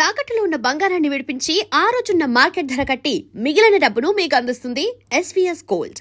తాకట్టులో ఉన్న బంగారాన్ని విడిపించి ఆ రోజున్న మార్కెట్ ధర కట్టి మిగిలిన డబ్బును మీకు అందిస్తుంది SVS gold.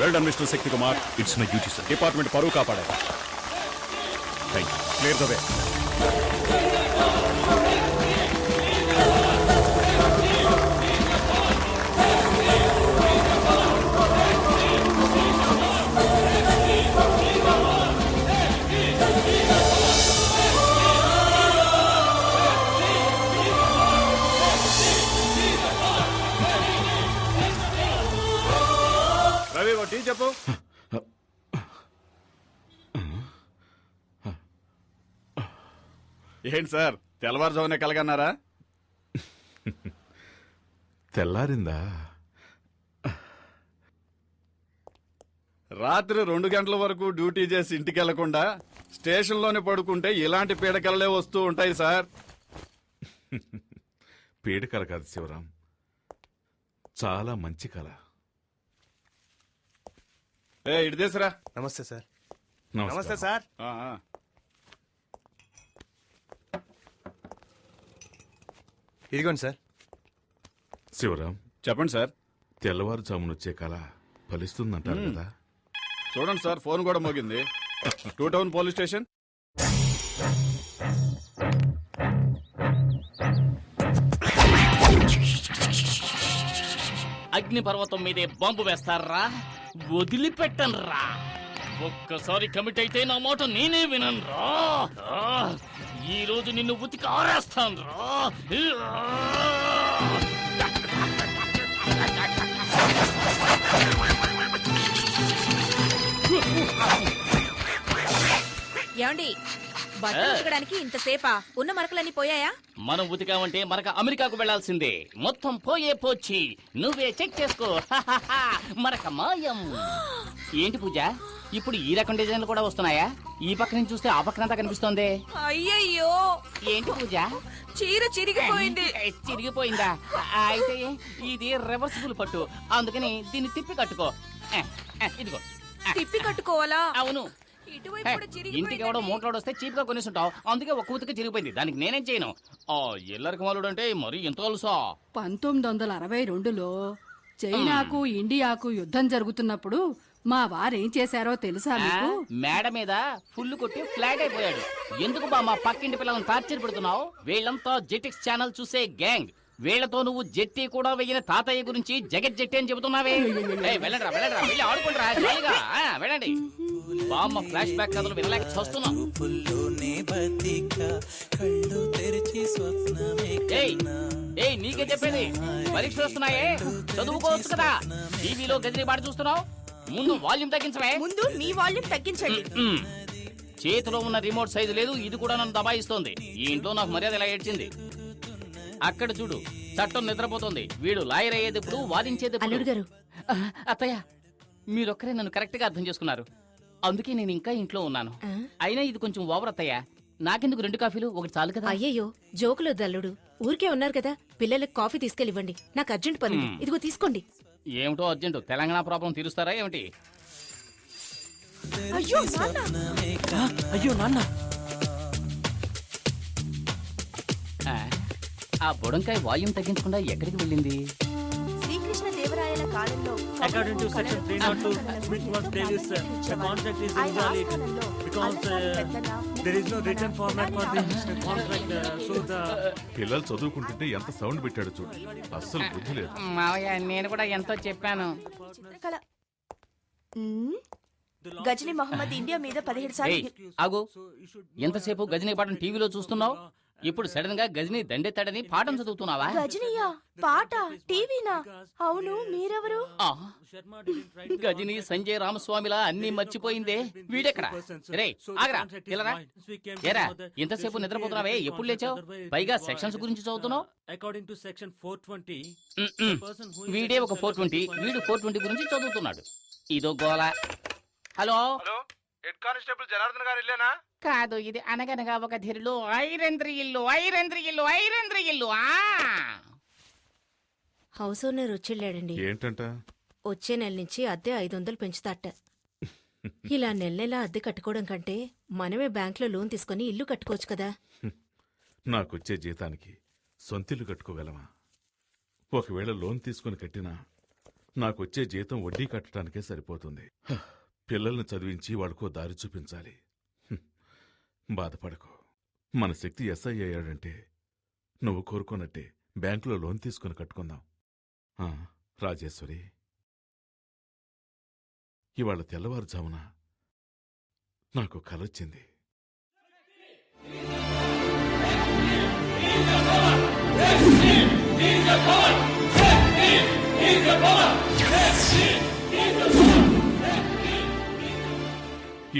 Well done, Mr. Shakti Kumar. It's my duty, sir. Department పరువు కాపాడారు. Thank you. Clear the way. Ravi ఒక టీ చెప్పు. ఏంటి సార్ తెల్లవారుజామునే కలగన్నారా? తెల్లారిందా? రాత్రి 2 గంటల వరకు డ్యూటీ చేసి ఇంటికి వెళ్లకుండా స్టేషన్లోనే పడుకుంటే ఇలాంటి పీడకలలే వస్తూ ఉంటాయి సార్. పీడకల కాదు శివరాం, చాలా మంచి కళ. ఇటు తీసురా. నమస్తే సార్. నమస్తే సార్. ఇదిగోండి సార్. శివరాం, చెప్పండి సార్. తెల్లవారుజామునొచ్చే కళ ఫలిస్తుందంటారు కదా. చూడండి సార్, ఫోన్ కూడా మోగింది. 2 టౌన్ పోలీస్ స్టేషన్. అగ్నిపర్వతం మీదే బాంబు వేస్తారా? వదిలిపెట్టనురా. ఒక్కసారి కమిట్ అయితే నా మాట నేనే విననురా. ఈ రోజు నిన్ను ఉతికి ఆరేస్తానురా. ఏమండి బట్టలు ఉతకడానికి ఇంతసేపా? ఉన్న మరకలన్నీ పోయాయా? మనం ఉతికామంటే మనకు అమెరికాకు వెళ్లాల్సిందే. మొత్తం పోయి నువ్వే చెక్ చేసుకో. మరక మాయం. ఏంటి పూజ, ఇప్పుడు ఈ రకం డిజైన్లు కూడా వస్తున్నాయా? ఈ పక్క నుంచి చూస్తే ఆ పక్కనంతా కనిపిస్తోంది. అయ్యయ్యో, ఏంటి పూజ, చీర చిరిగిపోయింది. చిరిగిపోయిందా? అయితే ఇది రివర్సిబుల్ పట్టు, అందుకని దీన్ని తిప్పి కట్టుకో. ఇదిగో. తిప్పి కట్టుకోవాలా? అవును. ఇటువైపు కూడా ఇంటికి చిరిగిపోయిందండి. ఎవడో మోటార్ వస్తే చీప్ గా కొనేసుంటావు, అందుకే ఒక్క ఉతికి చిరిగిపోయింది. దానికి నేనేం చేయను. ఎల్లరికి మాలుడు అంటే మరి ఎంత తెలుసా? 1962లో చైనాకు ఇండియాకు యుద్ధం జరుగుతున్నప్పుడు మా వారేం చేశారో తెలుసా మీకు? మేడ మీద ఫుల్ కొట్టి ఫ్లాట్ అయిపోయాడు. ఎందుకు బా మా పక్కింటి పిల్లలను టార్చర్ పెడుతున్నావు? వీళ్ళంతా జెటిక్స్ ఛానల్ చూసే గ్యాంగ్. వీళ్లతో నువ్వు జెట్టి కూడా వెయ్యిన తాతయ్య గురించి జగత్ జెట్టి అని చెబుతున్నావే. వెళ్ళండి వెళ్ళి ఆడుకుంటారా జాలీగా. వెళ్ళండి. బామ్మ ఫ్లాష్ బ్యాక్ కథలు వినలేక చూస్తున్నాం. నీకే చెప్పేది, పరీక్షలు వస్తున్నాయే, చదువుకోవచ్చు కదా. టీవీలో గదిని పాట చూస్తున్నావు. ముందు వాల్యూమ్ తగ్గించవే. ముందు మీ వాల్యూమ్ తగ్గించండి. చేతిలో ఉన్న రిమోట్ సైజు లేదు, ఇది కూడా నన్ను దబాయిస్తోంది. ఈ ఇంట్లో నాకు మర్యాద ఇలా ఏడ్చింది. అక్కడ చూడు, చట్టం నిద్రపోతుంది. వీడు లాయర్ అయ్యేది ఇప్పుడు, వాదించేది అల్లుడు గారు. అత్తయ్య, మీరొక్కరే నన్ను కరెక్ట్ గా అర్థం చేసుకున్నారు. అందుకే నేను ఇంకా ఇంట్లో ఉన్నాను. అయినా ఇది కొంచెం ఓవర్ అత్తయ్య. నాకెందుకు 2 కాఫీలు, ఒకటి చాలు కదా. అయ్యయ్యో, జోకులు అల్లుడు. ఊరికే ఉన్నారు కదా, పిల్లలకు కాఫీ తీసుకెళ్ళివ్వండి. నాకు అర్జెంట్ పని. ఇదిగో తీసుకోండి. ఏమిటో అర్జెంటు, తెలంగాణ ప్రాబ్లం తీరుస్తారా ఏమిటి? అయ్యో నాన్న. ఆ బుడంకాయ వాల్యూమ్ తగ్గించకుండా ఎక్కడికి వెళ్ళింది? శ్రీకృష్ణ దేవరాయల కాలంలో According to section 302, which was previous, the contract is invalid because there is no written format for the contract. So the పిల్లలు చదువుకుంటుంటే ఎంత సౌండ్ పెట్టాడు చూడు, అస్సలు బుద్ధి లేదు. మావయ్య, నేను కూడా ఎంతో చెప్పాను. చిత్రకళ. గజనీ మహమ్మద్ ఇండియా మీద 17 సార్లు. ఆగు. ఎంతసేపు గజనీ పాఠం టీవీలో చూస్తున్నావు? ఇప్పుడు సడన్ గా గజనీ దండెత్తాడని పాఠం చదువుతున్నావా? గజనీయా? పాట టీవీనా? అవును, మీరెవరు? గజనీ సంజయ్ రామస్వామిలా అన్ని మర్చిపోయిందే. వీడెక్కడ? రే ఆగరా, పిల్లరా. ఏరా, ఎంతసేపు నిద్రపోతున్నావే? ఎప్పుడు లేచావు? పైగా సెక్షన్స్ గురించి చదువుతున్నావు. according to section 420, వీడే ఒక 420, వీడు 420 గురించి చదువుతున్నాడు. ఇదో గోల. హలో, హెడ్ కానిస్టేబుల్ జనార్దన్ గారు ఇల్లేనా? కాదు, ఇది అనగనగా ఒక ధీరులో ఐరంద్రి ఇల్లు. హౌస్ ఓనర్ వచ్చేళ్ళాడండి. ఏంటంట? వచ్చే నెల నుంచి అద్దె 500 పెంచుతాట. ఇలా నెల అద్దె కట్టుకోవడం కంటే మనమే బ్యాంకులో లోన్ తీసుకుని ఇల్లు కట్టుకోవచ్చు కదా. నాకొచ్చే జీతానికి సొంతిల్లు కట్టుకోగలమా? ఒకవేళ లోన్ తీసుకుని కట్టినా నాకొచ్చే జీతం వడ్డీ కట్టడానికే సరిపోతుంది. పిల్లల్ని చదివించి వాడికో దారి చూపించాలి. బాధపడకు. మన శక్తి ఎస్ఐ అయ్యాడంటే నువ్వు కోరుకున్నట్టే బ్యాంకులో లోన్ తీసుకుని కట్టుకుందాం. రాజేశ్వరి, ఇవాళ తెల్లవారుజామున నాకు కలొచ్చింది.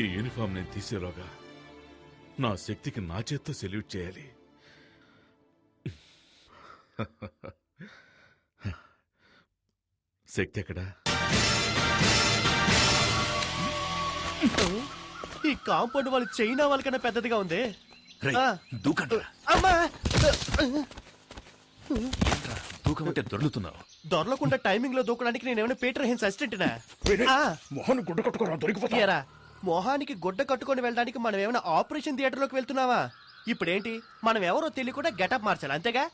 ఈ యూనిఫామ్ నేను తీసేలోగా నా శక్తికి నా చేత్తో సెల్యూట్ చేయాలి. శక్తి ఎక్కడా? ఈ కాంపౌండ్ వాళ్ళు చైనా వాళ్ళకన్నా పెద్దదిగా ఉంది. దూకమంటే దొర్లుతున్నావు. దొరలకుండా టైమింగ్ లో దూకడానికి నేనేమైనా పీటర్ హెన్స్ అసిస్టెంట్నా? మొహాన్ని గుడ్డ కట్టుకోరా, దొరికిపోతారా? మొహానికి గుడ్డ కట్టుకొని వెళ్ళడానికి మనం ఏమైనా ఆపరేషన్ థియేటర్ లోకి వెళ్తున్నావా? ఇప్పుడేంటి, మనం ఎవరో తెలియకుండా గెటప్ మార్చాలి, అంతేగా?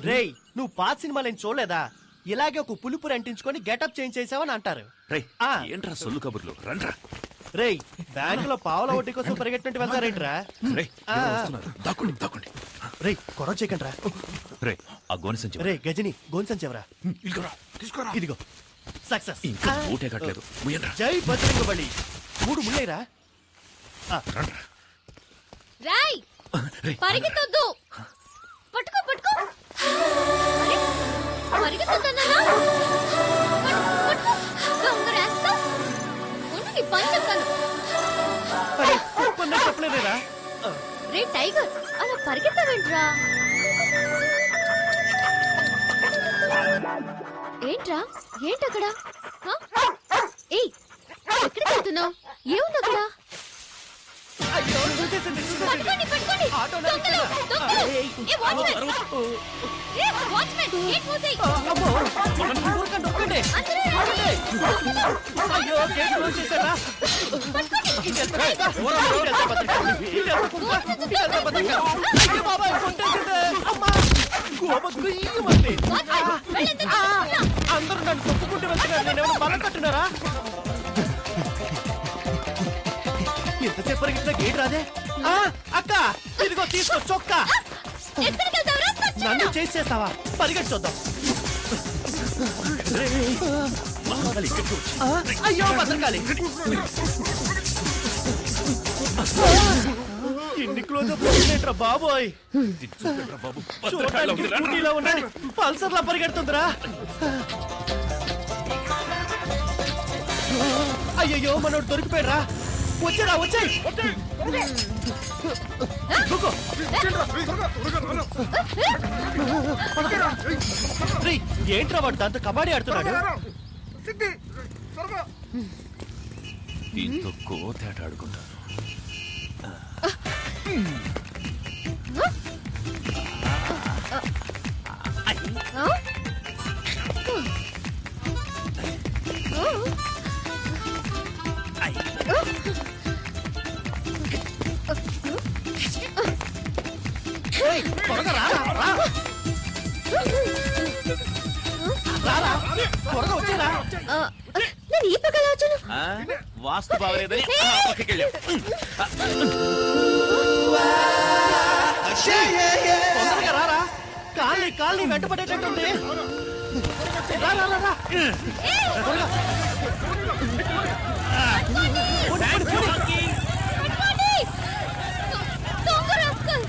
రేయ్, నువ్వు పాత సినిమాలు ఏం చూడలేదా? ఇలాగే ఒక పులుపురు అంటించుకొని గెటప్ చేంజ్ చేసావని అంటారు. రేయ్ ఆ. ఏంట్రా సొల్లు కబుర్లు రండ్రా. రేయ్ బ్యాంకులో పావుల వడ్డీ కోసం పరిగెట్టినట్టు వెళ్తారేంట్రా? రేయ్ ఎవరో వస్తున్నారు. దాక్కోండి దాక్కోండి. రేయ్ గొడవ చేయకండి రా. రేయ్ ఆ గోని సంచి రే గజని గోన్సంచెవరా? తీసుకోరా. ఇదిగో సక్సెస్. ఇంకా ఊటే కట్టలేదు. ముయ్యండ్రా. జై బజరంగ బలి. 3 ముళ్ళేరా? రండ్రా. రాయ్ రేయ్ పరిగెత్తొద్దు. పట్టుకో పట్టుకో. పరిగెత్తొద్దన్నానా? పట్టుకో. దొంగ రాస్కల్. ఉండు నీ పని చెప్తాను. కొన్న చెప్పలేదేరా? రే టైగర్ అలా పరిగెత్తవేంట్రా? ఏంట్రా ఏంటక్కడ? ఏయ్ ఎక్కడికి వెళ్తున్నావు? ఏముంది అక్కడ? అయ్యో చూసేసింది పట్టుకోండి పట్టుకోండి. ఆటో దొంగలు, దొంగలు. A watchman. A watchman gate మూసేయ్. అమ్మో ఊరకండి ఒక్కండి. అందరూ రండి. అయ్యో గేట్ క్లోజ్ చేశారా? అయ్యో బాబాయ్ కొట్టేసిందే. అమ్మా గోప గుయ్యమంది. వాచ్మెన్ వెళ్ళండి. అందరూ నన్ను తొక్కుకుంటూ వెళ్తున్నారు. నేనేమైనా బలం కట్టున్నారా? ఎంతసేపు పరిగెత్తినా గేట్ రాదే. అక్క ఇదిగో తీసుకో చొక్కా. ఎక్కడికి వెళ్తావురా? నన్ను చేసి చేస్తావా? పరిగెట్టి చూద్దాం. అయ్యో భద్రకాళి. ఇన్ని క్లోజ్ అప్ బాబోయ్. చూడడానికి స్కూటీలో ఉన్నాయి, పల్సర్లా పరిగెడుతుందిరా. అయ్యయ్యో మనోడు దొరికిపోయాడురా. వచ్చారా వచ్చాయి. ఏంట్రా వాడు దాంతో కబడ్డీ ఆడుతున్నాడు? దీంతో కోతేట ఆడుకుంటాను. త్వరగా రారా రా. రారా త్వరగా వచ్చారా. నేను ఈ పక్కన వచ్చాను. వాస్తు బాగలేదని తొందరగా రారా. కాళ్ళని వెంటపడేటట్టుంది. రా రా రా రా. దొంగ రాస్కల్.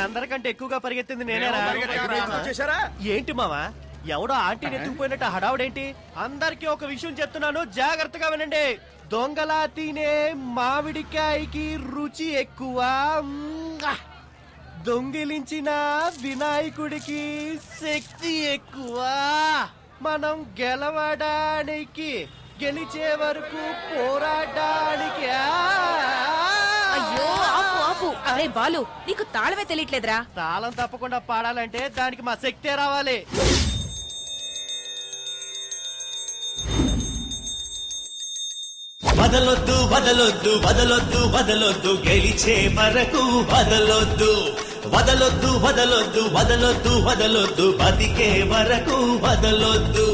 అందరికంటే ఎక్కువగా పరిగెత్తింది నేనేరా. ఏంటి మావా ఎవడో ఆంటీని ఎత్తుకుపోయినట్టు హడావుడేంటి? అందరికీ ఒక విషయం చెప్తున్నాను, జాగ్రత్తగా వినండి. దొంగలా తినే మామిడికాయకి రుచి ఎక్కువ, దొంగిలించిన వినాయకుడికి శక్తి ఎక్కువ. మనం గెలవడానికి, గెలిచే వరకు పోరాడడానికి. అయ్యో ఆపు ఆపు. అరే బాలు నీకు తాళమే తెలియట్లేదురా. తాళం తప్పకుండా పాడాలంటే దానికి మా శక్తే రావాలి. వదలొద్దు వదలొద్దు వదలొద్దు వదలొద్దు గెలిచే వరకు వదలొద్దు. వదలొద్దు వదలొద్దు వదలొద్దు వదలొద్దు బతికే వరకు వదలొద్దు.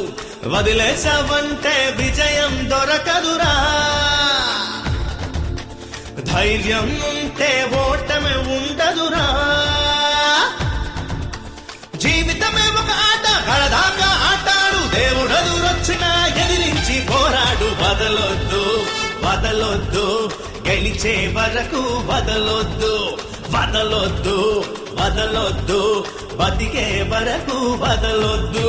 వదిలేసావంటే విజయం దొరకదురా. ధైర్యం ఉంటే ఓటమి ఉండదురా. జీవితమే ఒక ఆట, కడదాకా ఆటాడు. దేవుడెదురొచ్చినా ఎదిరించి పోరాడు. వదలొద్దు వదలొద్దు. వదలొద్దు గెలిచే వరకు వదలొద్దు వదలొద్దు వదలొద్దు బతికే వరకు వదలొద్దు.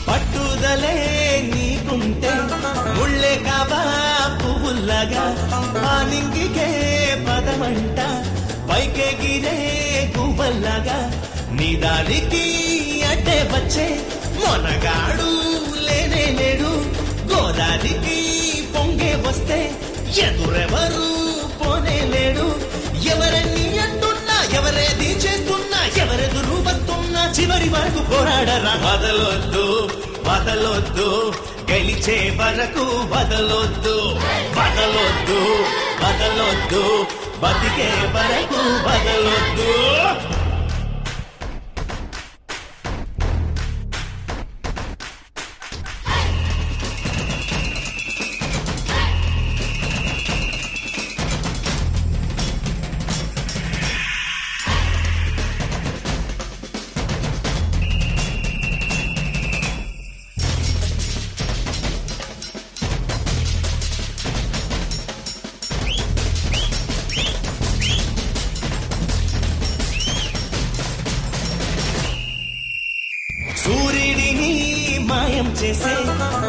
పట్టుదలే నీకుంటే ముళ్ళే కాబా పువ్వుల్లగా ఆ నింగికే పదమంట పైకే గిరే గువ్వల్లగా నీ దానికి అడ్డే వచ్చే మొనగాడు లేనే లేడు గోదారికి పొంగే వస్తే ఎదురెవరు పోనే లేడు. ఎవరన్నీ అంటున్నా ఎవరేది చేస్తున్నా ఎవరెదురు వస్తున్నా చివరి వరకు పోరాడరా. వదలొద్దు వదలొద్దు గెలిచే వరకు వదలొద్దు వదలొద్దు వదలొద్దు బతికే వరకు వదలొద్దు. సూర్యుడిని మాయం చేసే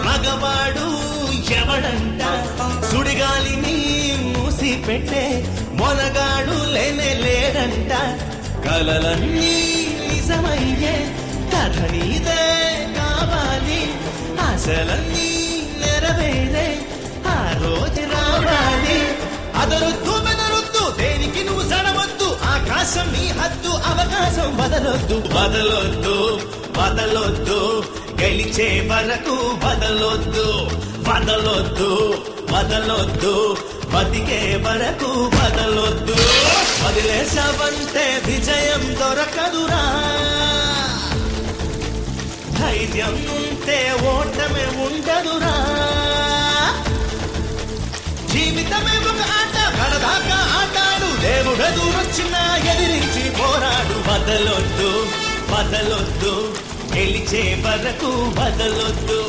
మగవాడు ఎవడంట సుడిగాలిని మూసి పెట్టే మొనగాడు లేనే లేడంట. కలలన్నీ నిజమయ్యే కథ నీదే కావాలి ఆశలన్నీ నెరవేరే ఆ రోజు రావాలి. అదరొద్దు బెదరొద్దు దేనికి నువ్వు సడవద్దు ఆకాశం నీ హద్దు అవకాశం వదలొద్దు వదలొద్దు వదలొద్దు గెలిచే వరకు వదలొద్దు వదలొద్దు వదలొద్దు బతికే వరకు వదలొద్దు. వదిలేసావంటే విజయం దొరకదురా ధైర్యం ఉంటే ఓటమి ఉండదురా. జీవితమే ఒక ఆట కడదాకా ఆటాడు దేవుడెదురొచ్చినా ఎదిరించి పోరాడు. వదలొద్దు వదలొద్దు గెలిచే వరకు వదలొద్దు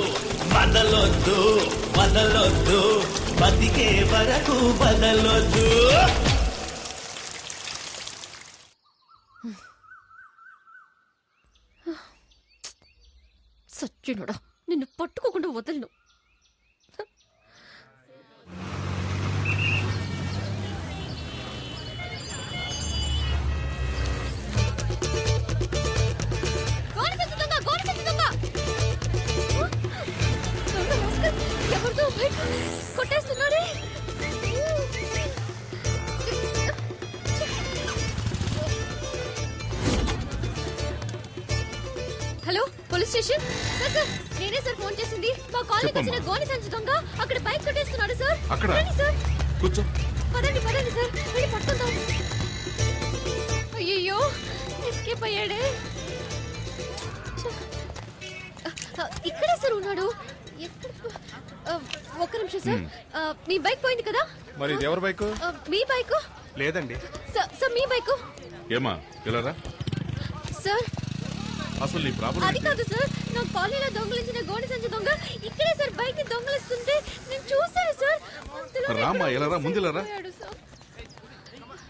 వదలొద్దు వదలొద్దు బతికే వరకు వదలొద్దు. సత్యునుడా నిన్ను పట్టుకోకుండా వదలను. ఎవరితో కొట్టేస్తున్నాడే. Hello police station. Sir sir నేనే సార్ ఫోన్ చేసింది. మా కాలనీకి వచ్చిన గోని సంచి దొంగ అక్కడ బైక్ కొట్టేస్తున్నాడు సార్. అక్కడ రండి సార్. కూర్చో. పదండి పదండి సార్ వెళ్ళి పట్టుకుందాం. అయ్యయ్యో ఎస్కేప్ అయ్యాడే. ఇక్కడే సార్ ఉన్నాడు. ఒక్క నిమిషం సార్. మీ బైక్ పోయింది కదా. మరి ఇది ఎవరి బైక్? మీ బైక్ లేదండి. సార్ మీ బైక్. ఏమా ఇలా రా. సార్ అసలు నీ ప్రాబ్లం అది కాదు సార్. నా కాలనీలో దొంగలించిన గోడి సంచి దొంగ ఇక్కడే సార్ బైక్ ని దొంగలిస్తుంటే నేను చూసాను సార్. రామా ఇలా రా ముందు ఇలా రా.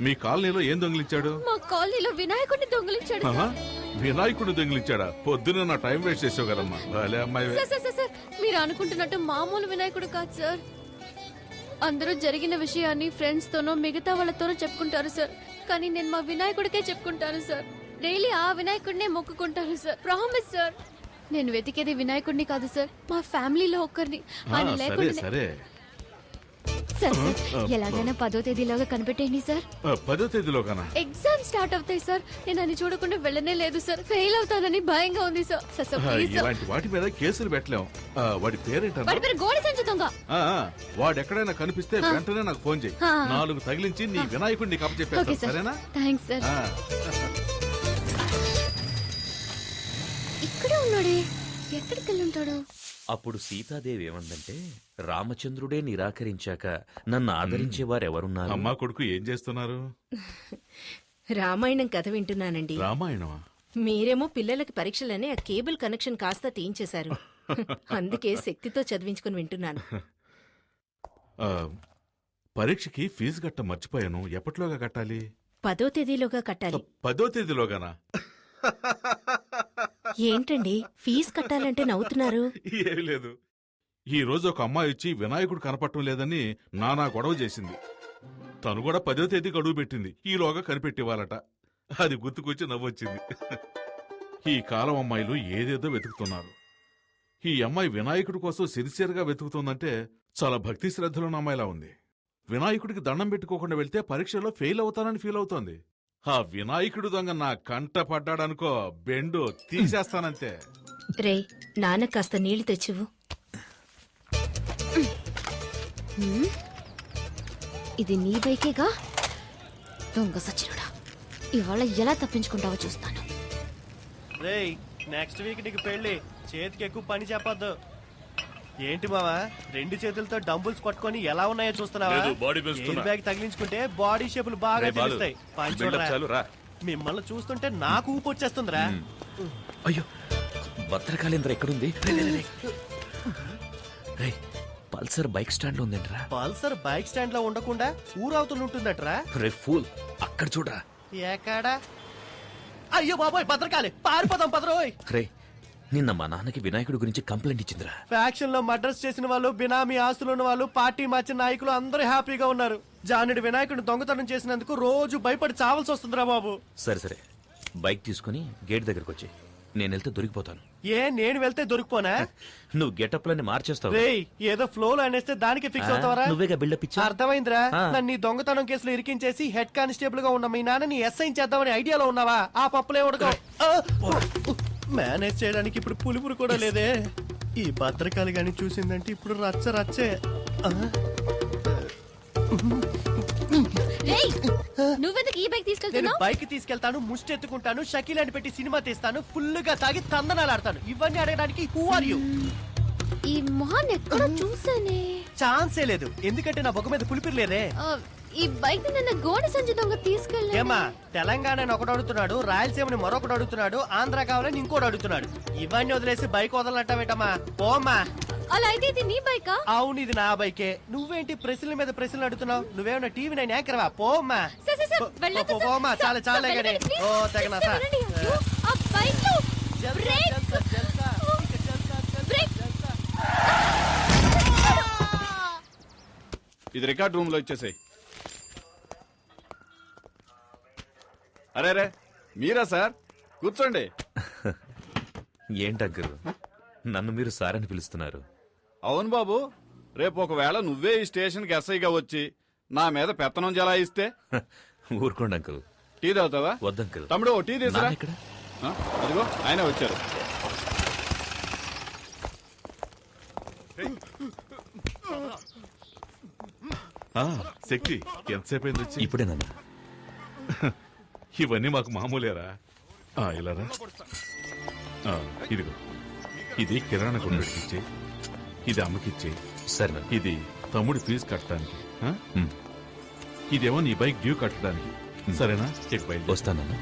మీ కాలనీలో ఏం దొంగిలించాడు? మా కాలనీలో వినాయకుడిని దొంగలించాడు ఆహా, సార్. వినాయకుడిని దొంగిలించాడా? పొద్దున నా టైం వేస్ట్ చేసావు కదమ్మా. భలే అమ్మాయి. సార్ సార్ సార్ మీరు అనుకుంటున్నట్టు మామూలు వినాయకుడు కాదు సార్. అందరూ జరిగిన విషయాన్ని ఫ్రెండ్స్ తోనో మిగతా వాళ్ళతోనో చెప్పుకుంటారు సార్. కానీ నేను మా వినాయకుడికే చెప్పుకుంటాను సార్. డైలీ ఆ వినాయకుడినే మొక్కుకుంటాను సార్. Promise sir. నేను వెతికేది వినాయకుడిని కాదు సార్, మా ఫ్యామిలీలో ఒక్కరిని. ఆయన సరే లేకుండా సరే సార్ ఎలాగైనా 10వ తేదీలోగా కనిపెట్టేయండి సార్. 10వ తేదీలోగానా? ఎగ్జామ్ స్టార్ట్ అవుతాయి సార్. నేను అని చూడకుండా వెళ్ళనే లేదు సార్. ఫెయిల్ అవుతానని భయంగా ఉంది sir. Sir sir, please sir. ఇలాంటి వాటి మీద కేసులు పెట్టలేం. వాడి పేరేంటన్నా? వాడి పేరు గోడ సంచి దొంగ. వాడు ఎక్కడైనా కనిపిస్తే వెంటనే నాకు ఫోన్ చేయి. 4 తగిలించి నీ వినాయకుడిని నీకు ఓకే అప్పచెప్పేస్తాను, సార్. సరేనా? Thanks sir. ఆ. ఇక్కడే ఉన్నాడే, ఎక్కడికి వెళ్ళి ఉంటాడు? అప్పుడు సీతాదేవి ఏమందంటే, రామచంద్రుడే నిరాకరించాక నన్ను ఆదరించేవారెవరున్నారు? అమ్మా కొడుకు ఏం చేస్తున్నారు? రామాయణం కథ వింటున్నానండి. రామాయణమా? మీరేమో పిల్లలకి పరీక్షలని ఆ కేబుల్ కనెక్షన్ కాస్త తీయించేశారు. అందుకే శక్తితో చదివించుకుని వింటున్నాను. పరీక్షకి ఫీజు కట్ట మర్చిపోయాను. ఎప్పటిలోగా కట్టాలి? 10వ తేదీలోగా కట్టాలి. 10వ తేదీలోగానా? ఏంటండి ఫీజు కట్టాలంటే నవ్వుతున్నారు? ఏమీ లేదు. ఈ రోజు ఒక అమ్మాయి వచ్చి వినాయకుడు కనపడటం లేదని నానా గొడవ చేసింది. తను కూడా 10వ తేదీ గడువు పెట్టింది. ఈలోగా కనిపెట్టివ్వాలట. అది గుర్తుకొచ్చి నవ్వొచ్చింది. ఈ కాలం అమ్మాయిలు ఏదేదో వెతుకుతున్నారు. ఈ అమ్మాయి వినాయకుడి కోసం సిన్సియర్గా వెతుకుతుందంటే చాలా భక్తి శ్రద్ధలున్న అమ్మాయిలా ఉంది. వినాయకుడికి దండం పెట్టుకోకుండా వెళ్తే పరీక్షలో ఫెయిల్ అవుతానని ఫీల్ అవుతోంది. ఆ వినాయకుడు దొంగ నా కంట పడ్డాడనుకో, బెండు తీసేస్తానంతే. రే, నాన్న కాస్త నీళ్లు తెచ్చివు. ఇది నీ బైకేగా? దొంగ సచ్చినుడా, ఇవాళ ఎలా తప్పించుకుంటావో చూస్తాను. రేయ్, నెక్స్ట్ వీక్ నీకు పెళ్లి. చేతికి ఎక్కువ పని చెప్పొద్దు. ఏంటి మావా, 2 చేతులతో డంబుల్స్ పట్టుకొని ఎలా ఉన్నాయో చూస్తున్నావా? ఎయిర్ బ్యాగ్ తగిలించుకుంటే బాడీ షేపులు బాగా తెలుస్తాయి. పని చూడరా. మిమ్మల్ని చూస్తుంటే నాకు ఊపు వచ్చేస్తుందిరా. అయ్యో, భద్రకాళేంద్ర ఎక్కడుంది? రే, పల్సర్ బైక్ స్టాండ్ లో ఉందేంట్రా? పల్సర్ బైక్ స్టాండ్ లో ఉండకుండా ఊరవుతులు ఉంటుందట్రా. రే ఫూల్, అక్కడ చూడరా. ఎక్కడా? అయ్యో బాబోయ్, భద్రకాళి, పారిపోదాం పదరోయ్. రే, నిన్న మా నాన్నకి వినాయకుడి గురించి కంప్లైంట్ ఇచ్చిందిరా. ఫ్యాక్షన్ లో మర్డర్స్ చేసిన వాళ్ళు, బినామీ ఆస్తులు ఉన్న వాళ్ళు, పార్టీ మార్చిన నాయకులు అందరూ హ్యాపీగా ఉన్నారు. జానుడి వినాయకుడిని దొంగతనం చేసినందుకు రోజు భయపడి చావాల్సి వస్తుందిరా బాబు. సరే సరే, బైక్ తీసుకుని గేట్ దగ్గరకు వచ్చి, నేను వెళ్తే దొరికిపోతాను. ఏ, నేను వెళ్తే దొరికిపోనా? నువ్వు గెటప్లని మార్చేస్తావు. రేయ్, ఏదో ఫ్లో లో అనేస్తే దానికి ఫిక్స్ అవుతావరా? నువ్వేగా బిల్డప్ ఇచ్చా. అర్థమైందా? నన్ను ఈ దొంగతనం కేసులో ఇరికించేసి హెడ్ కానిస్టేబుల్ గా ఉన్న మీ నాన్నని ఎస్ఐ చేద్దామని ఐడియాలో ఉన్నావా? ఆ పప్పులే ఉడక. మేనేజ్ చేయడానికి ఇప్పుడు పులుపురు కూడా లేదే. ఈ భద్రకాళి గాని చూసిందంటే ఇప్పుడు రచ్చ రచ్చే. నువ్వెందుకు ఈ బైక్ నేను తీసుకెళ్తున్నావు? బైక్ తీసుకెళ్తాను, ముష్టి ఎత్తుకుంటాను, షకీలాని పెట్టి సినిమా తీస్తాను, ఫుల్ గా తాగి తందనాలు ఆడతాను. ఇవన్నీ అడగడానికి హూ ఆర్ యూ? ఈ మొహాన్ని ఎక్కడ చూసానే? ఛాన్సే లేదు, ఎందుకంటే నా బొగ్గ మీద పులిపిరి లేదే. ఈ బైక్ ని నిన్న గోడ సంచి దొంగ తీసుకెళ్ళా. ఏమా, తెలంగాణని ఒకడు అడుగుతున్నాడు, రాయలసీమని మరొకడు అడుగుతున్నాడు, ఆంధ్ర కావాలని ఇంకోటి అడుగుతున్నాడు. ఇవన్నీ వదిలేసి బైక్ వదలనట్టవేటమ్మా? పోమ్మా. అలా అయితే ఇది నీ బైకా? అవును, ఇది నా బైకే. నువ్వేంటి ప్రశ్నల మీద ప్రశ్నలు అడుగుతున్నావు? నువ్వేమన్నా టీవీ నైన్ యాంకర్వా? పోమ్మా. పోమ్మా, చాలా చాలా గానీ. ఓ తెగనా సార్. ఇది రికార్డ్ రూమ్ లో ఇచ్చేసాయి. అరే రే, మీరా సార్? కూర్చోండి. ఏంటంకరు, నన్ను మీరు సార్ అని పిలుస్తున్నారు? అవును బాబు, రేపు ఒకవేళ నువ్వే ఈ స్టేషన్కి ఎస్ఐగా వచ్చి నా మీద పెత్తనం జలాయిస్తే? ఊరుకోండి అంకుల్. టీ తాగుతావా? వద్దంకుల్. తమ్ముడు, టీ తీసురా. ఇక్కడ అదిగో ఆయన వచ్చారు. శక్తి, ఎంతసేపు అయింది వచ్చి? ఇప్పుడే నాన్న. ఇవన్నీ మాకు మామూలేరా. ఇలారా. ఇదిగో, ఇది కిరాణా కొనుగోలుకి ఇచ్చే, ఇది అమ్మకిచ్చే. సరే, ఇది తమ్ముడి ఫీజు కట్టడానికి, ఇదేమో నీ బైక్ డ్యూ కట్టడానికి. సరేనా? చెక్ బయట వస్తానన్నా.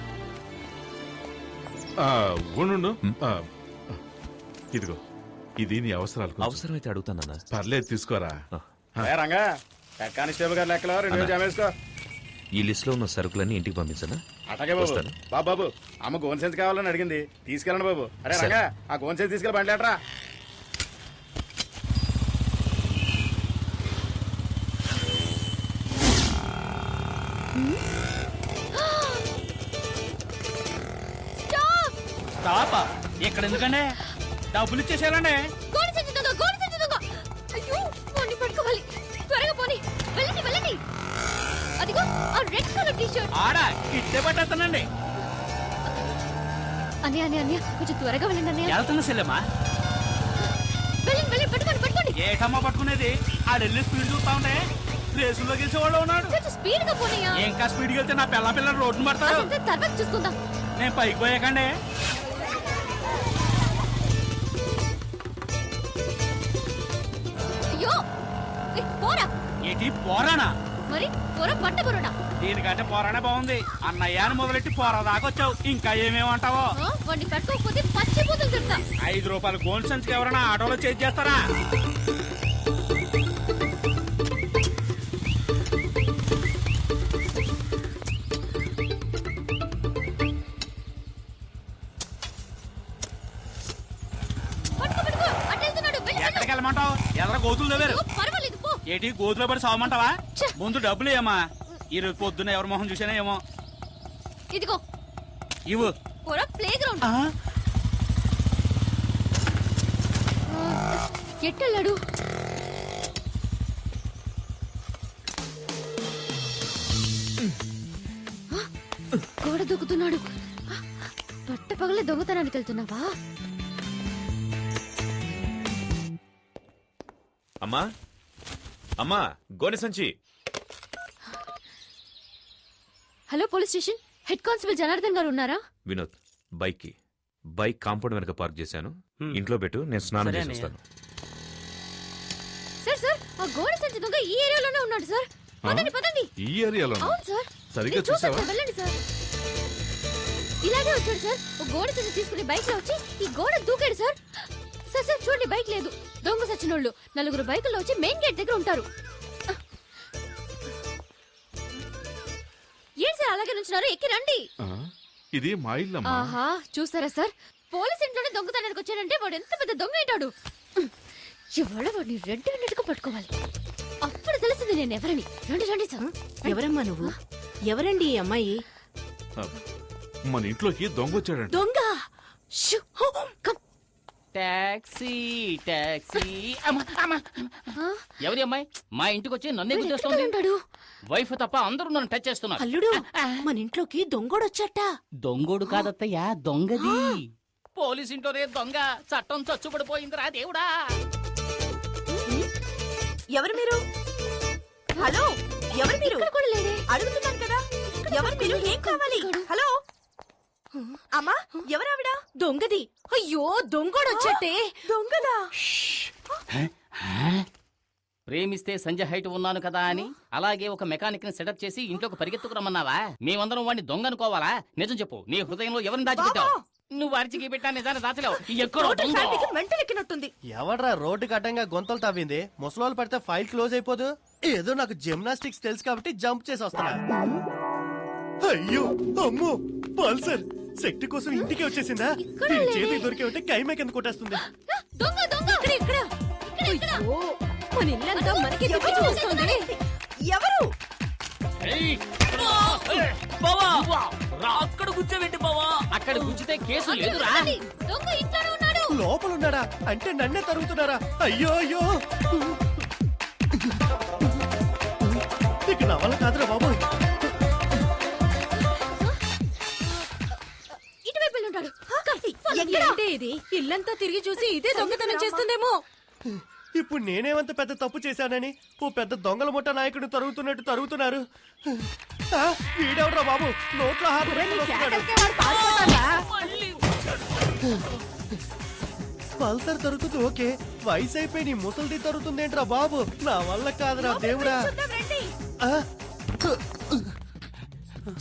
ఉండు. ఇదిగో, ఇది నీ అవసరాలకు. అవసరమైతే అడుగుతానన్నా. పర్లేదు, తీసుకోరా. రంగా, కానిస్టేబుల్ గారు లెక్కలో 2 జమేసుకో. ఈ లిస్ట్ లో ఉన్న సరుకులన్నీ ఇంటికి పంపించనా? అటగే బాబు. బాబు, అమ్మ గోన్ సెన్స్ కావాలని అడిగింది, తీసుకెళ్ళండి బాబు. అరే రంగా, ఆ గోన్ సెన్స్ తీసుకెళ్ళి బండిలేట్రా. స్టాప్. ఇక్కడ ఎందుకండి? డబ్బులు ఇచ్చేసారండి. గోడ సంచి దొంగ, గోడ సంచి దొంగ. అయ్యో, వాడిని పట్టుకోవాలి. త్వరగా పోనీ. ఆ రెడ్ కలర్ టీ షర్ట్. ఆడా ఇట్టే పట్టేస్తానండి. అన్నయ్య కొంచెం త్వరగా వెళ్ళండి అన్నయ్య. వెళ్తున్నా సెల్లమ్మా. వెళ్ళండి పట్టుకోండి. ఏటమ్మా పట్టుకునేది? ఆడెళ్ళి స్పీడ్ చూస్తా ఉంటే రేసులో గెలిచేవాళ్ళు ఉన్నాడు. కొంచెం స్పీడ్ గా పోనీయా. ఇంకా స్పీడ్కి వెళ్తే నా పిల్ల రోడ్డును పడతారు. అదంతా తర్వాత చూసుకుందాం. నేను పైకి పోయాకండి. అయ్యో పోరా. ఏంటి పోరానా? మరి పోరా పట్ట బరోడా. దీనికంటే పోరానే బాగుంది. అన్నయ్యాన్ని మొదలెట్టి పోరా దాకా వచ్చావు. ఇంకా ఏమేమంటావో? వాడిని కట్టుకోకపోతే పచ్చిపోతులు తిడతా. 5 రూపాయలు గోల్డ్ సంచికి ఎవరైనా ఆటోలో చేంజ్ చేస్తారా? పట్టుకో అటు వెళ్తున్నాడు. ఎక్కడికి వెళ్ళమంటావు? ఎదర గోతులు తవ్వారు. పర్వాలేదు పో. ఏంటి గోతులో పడి సావమంటావా? ఛ! ముందు డబ్బులు ఏమా? ఈరోజు పొద్దున్న ఎవరి మొహం చూసానా ఏమో. ఇదిగో ఇవ్వు. పోరా ప్లే గ్రౌండ్. ఎట్టెళ్ళాడు? గోడ దూకుతున్నాడు. పట్ట పగలే దొంగతనానికి వెళ్తున్నావా? అమ్మా అమ్మా గోనె సంచి. Hello police station. Head constable Janardhan గారు ఉన్నారా? వినోద్, బైక్ కాంపౌండ్ వెనక పార్క్ చేశాను. ఇంట్లో పెట్టు, నేను స్నానం చేసి వస్తాను. సార్ ఆ గోడ సంచి దొంగ ఈ ఏరియాలోనే ఉన్నాడు సార్. పదండి. ఈ ఏరియాలో అవును సార్. సరిగ్గా నేను చూసాను చూసావా? సార్, వెళ్ళండి సార్. ఇలాగే వచ్చాడు సార్. ఒక గోడ సంచి తీసుకుని బైక్ లో వచ్చి ఈ గోడ దూకాడు సార్. సార్ చూడండి, బైక్ లేదు. దొంగ సచ్చినోళ్ళు 4 బైకుల్లో వచ్చి మెయిన్ గేట్ దగ్గర ఉంటారు. ఏంటి సార్ అలాగే నుంచున్నారు? ఎక్కి రండి. ఇది మా ఇల్లమ్మా. ఆహా చూసారా సార్, పోలీస్ ఇంట్లోనే దొంగతనానికి వచ్చాడంటే వాడు ఎంత పెద్ద దొంగ ఏంటాడు. ఇవాళ వాడిని రెడ్ హ్యాండెడ్ గా పట్టుకోవాలి. అప్పుడు తెలిసింది నేను ఎవరని. రండి సార్. ఎవరమ్మా నువ్వు? ఎవరండి ఈ అమ్మాయి? మన ఇంట్లోకి దొంగ వచ్చాడంట. దొంగ! షూ! కమ్. టాక్సీ ఎవరి అమ్మాయి మా ఇంటికి వచ్చి నన్నే గుర్తొస్తుంది? ఉంటాడు వైఫ్ తప్ప అందరూ నన్ను టచ్ చేస్తున్నారు. అల్లుడు, మన ఇంట్లోకి దొంగోడొచ్చట. దొంగోడు కాదత్తయ్యా, దొంగది. పోలీస్ ఇంట్లోనే దొంగ. చట్టం చచ్చుబడిపోయిందిరా దేవుడా. ఎవరు మీరు? హలో, ఎవరు మీరు? ఇక్కడ కూడా లేదే. అడుగుతున్నాను కదా, ఎవరు మీరు? ఏం కావాలి? హలో అమ్మా, ఎవరావిడ? దొంగది. అయ్యో, దొంగోడొచ్చటే. దొంగదా? ప్రేమిస్తే సంజయ్ హైట్ ఉన్నాను కదా అని అలాగే ఒక మెకానిక్ ని సెటప్ చేసి ఇంట్లోకి పరిగెత్తుకు రమ్మన్నావా? మేమందరం వాడిని దొంగ అనుకోవాలా? నిజం చెప్పు, నీ హృదయంలో ఎవరిని దాచిపెట్టావు? నువ్వు అరిచికి పెట్టా నిజాన్ని దాచలేవు. ఎక్కడో దొంగ. మెంటలెక్కినట్టుంది. ఎవడ్రా రోడ్డుకి అడ్డంగా గొంతలు తవ్వింది? ముసలోళ్ళు పడితే ఫైల్ క్లోజ్ అయిపోదు. ఏదో నాకు జిమ్నాస్టిక్స్ తెలుసు కాబట్టి జంప్ చేసి వస్తున్నా. అయ్యో అమ్మో, పల్సర్ శక్తి కోసం ఇంటికి వచ్చేసిందా? దీని చేతికి దొరికి ఉంటే కైమే కింద కొట్టేస్తుంది. దొంగ ఇక్కడ. అయ్యో, మన ఇల్లంతా మనకి చూస్తుంది. ఎవరు? ఏయ్! అక్కడ గుచ్చేవేంటి బావా? అక్కడ గుచ్చితే కేసు లేదురా. దొంగ ఇంట్లోనే ఉన్నాడు. లోపల ఉన్నాడా? అంటే నన్నే తరుగుతున్నారా? అయ్యో ఇక నా వల్ల కాదురా బాబు. ఇటువైపు వెళ్ళి ఉంటాడు. ఏంటి ఇది? ఇల్లంతా తిరిగి చూసి ఇదే దొంగతనం చేస్తుందేమో. ఇప్పుడు నేనేమంత పెద్ద తప్పు చేశానని ఓ పెద్ద దొంగల ముఠా నాయకుడిని తరుగుతున్నట్టు తరుగుతున్నారు. వీడెవడ్రా బాబు? నోట్లో హాత పెట్టుకుని వస్తున్నాడు. పల్సర్ తరుగుతుంది ఓకే, వయసు అయిపోయి నీ ముసలిది తరుగుతుందేంట్రా బాబు? నా వల్ల కాదురా దేవుడా.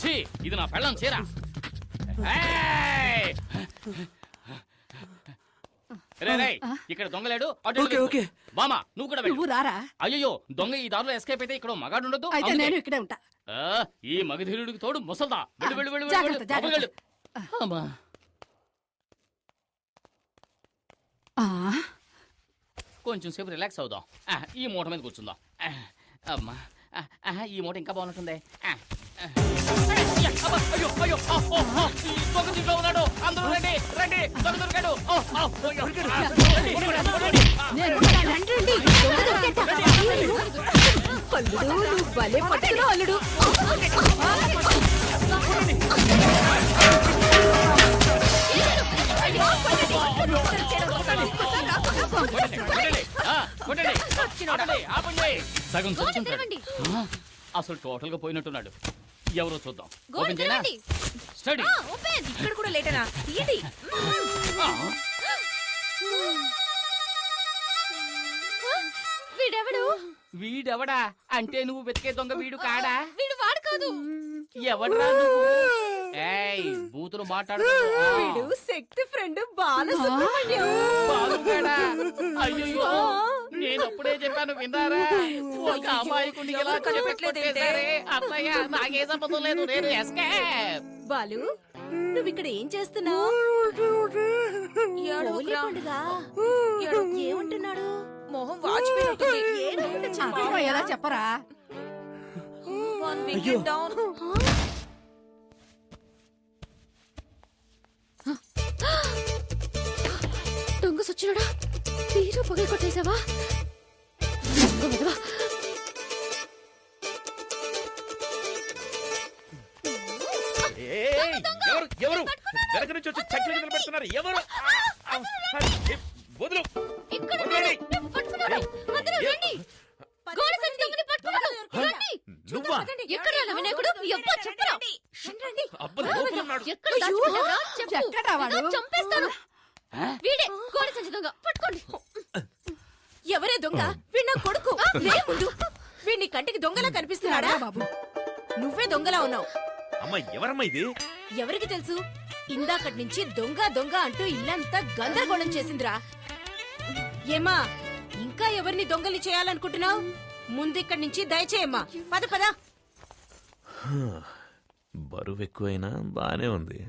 ఛీ, ఇది నా పెళ్ళం చీర. ఇక్కడ దొంగలేడు. బామా నువ్వు కూడా నువ్వు రారా. అయ్యో దొంగ ఈ దారిలో ఎస్కేప్ అయితే ఇక్కడ మగాడు ఉండదు. అయితే నేను ఇక్కడే ఉంటా. ఈ మగధీరుడికి తోడు ముసల్దా. వెళ్ళు. జాగ్రత్త. అమ్మా, కొంచెం సేపు రిలాక్స్ అవుదాం. ఈ మూట మీద కూర్చుందాం. అమ్మా, ఈ మూట ఇంకా బాగుంటుంది. దొంగ దీంట్లో ఉన్నాడు. అందరూ రండి. దొంగ దొరికాడు. అల్లుడు నువ్వు భలే పట్టుకున్నావు అల్లుడు. సగం గోడ చచ్చుంటాడు. తెరవండి. అసలు టోటల్ గా పోయినట్టున్నాడు. ఎవరో చూద్దాం. గోడ ఓపెన్ చేయనా? తెరవండి. స్టడీ. ఓపెన్. ఇక్కడ కూడా లేటనా? తీయండి. వీడెవడు? వీడెవడా అంటే నువ్వు వెతికే దొంగ వీడు కాడా? వీడు వాడు కాదు. ఎవడ్రా నువ్వు? ఏయ్ బూతులు మాట్లాడు. శక్తి ఫ్రెండ్ బాలసుబ్రహ్మణ్యం. అయ్యో నేను అప్పుడే చెప్పాను విన్నారా? ఒక అమాయకుడిని ఇలా చెప్పట్లేదే. అత్తయ్య నాకే సంబంధం లేదు. నేను ఎస్కేప్. బాలు నువ్వు ఇక్కడ ఏం చేస్తున్నావు? ఏమంటున్నాడు? మొహం ఎలా చెప్పరా? దొంగ సచ్చినడా? తీరు పగలు కొట్టేశావా? ఎవరు ఎవరు వెనక నుంచి వచ్చి చక్కెర నిలబెడుతున్నారు? ఎవరు? వదులు. ఇక్కడ పట్టుకున్నాడు. అందరూ రండి. గోడ సంచి దొంగని పట్టుకున్నాడు. రండి. నువ్వా? ఎక్కడ వినాయకుడు? ఎవ్వ చెప్పరా? అబ్బా, లోపల ఉన్నాడు. ఎక్కడ దాచుకున్నావురా? చెప్పు. ఎక్కడా వాడు? ఇదో చంపేస్తాను. వీడే గోడ సంచి దొంగ. పట్టుకోండి. ఎవరే దొంగ? వీడు నా కొడుకు. లేవుండు. వీడిని కంటికి దొంగలా కనిపిస్తున్నాడా? బాబు నువ్వే దొంగలా ఉన్నావు. అమ్మా ఎవరమ్మా ఇది? ఎవరికి తెలుసు? ఇందాకటి నుంచి దొంగ దొంగ అంటూ ఇల్లంతా గందరగోళం చేసిందిరా. ఏమా ఇంకా ఎవరిని దొంగలి చేయాలనుకుంటున్నావు? ముందు ఇక్కడి నుంచి దయచేయమ్మా. పద పద. బరువు ఎక్కువైనా బానే ఉంది.